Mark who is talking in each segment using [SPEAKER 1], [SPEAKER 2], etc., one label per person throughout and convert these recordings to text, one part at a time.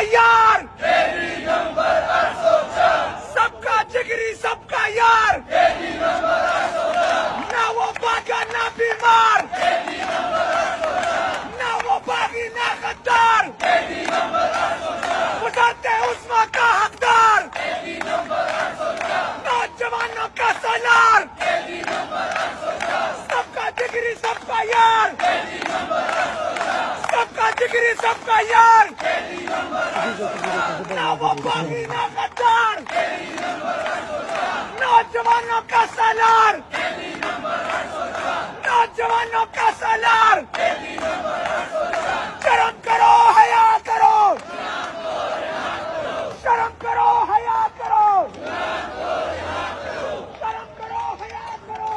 [SPEAKER 1] यार, सबका जिगरी सबका यार, ना वो बागा ना बीमार, ना वो बागी ना गद्दार, गुजरते उस्मा का हकदार, नौजवानों का सालार, सबका जिगरी सबका यार, सबका जिगरी सबका यार, ना वो बागी ना गद्दार, नौजवानों का सालार, नौजवानों का सालार, शर्म करो हया करो, शर्म करो हया करो, शर्म करो हया करो।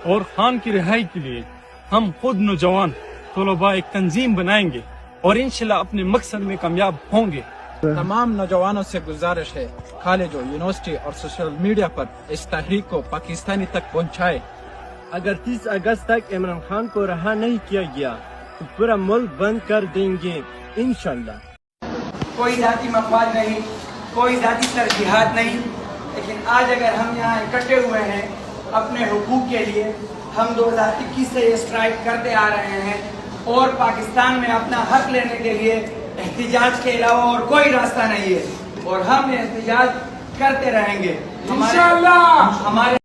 [SPEAKER 2] और खान की रिहाई के लिए हम खुद नौजवान तलबा एक तंजीम बनाएंगे और इंशाल्लाह अपने मकसद में कामयाब होंगे।
[SPEAKER 3] तमाम नौजवानों से गुजारिश है, कॉलेजों, यूनिवर्सिटी और सोशल मीडिया पर इस तहरीक को पाकिस्तानी तक पहुंचाए।
[SPEAKER 4] अगर 30 अगस्त तक इमरान खान को रहा नहीं किया गया तो पूरा मुल्क बंद कर देंगे इंशाल्लाह।
[SPEAKER 1] कोई जाति मफाद नहीं, कोई जाति तरजीहात नहीं, लेकिन आज अगर हम यहाँ इकट्ठे हुए हैं अपने हुकूक के लिए, हम 2021 से ये स्ट्राइक करते आ रहे हैं और पाकिस्तान में अपना हक लेने के लिए एहतिजाज के अलावा और कोई रास्ता नहीं है और हम एहतिजाज करते रहेंगे। इंशाअल्लाह हमारे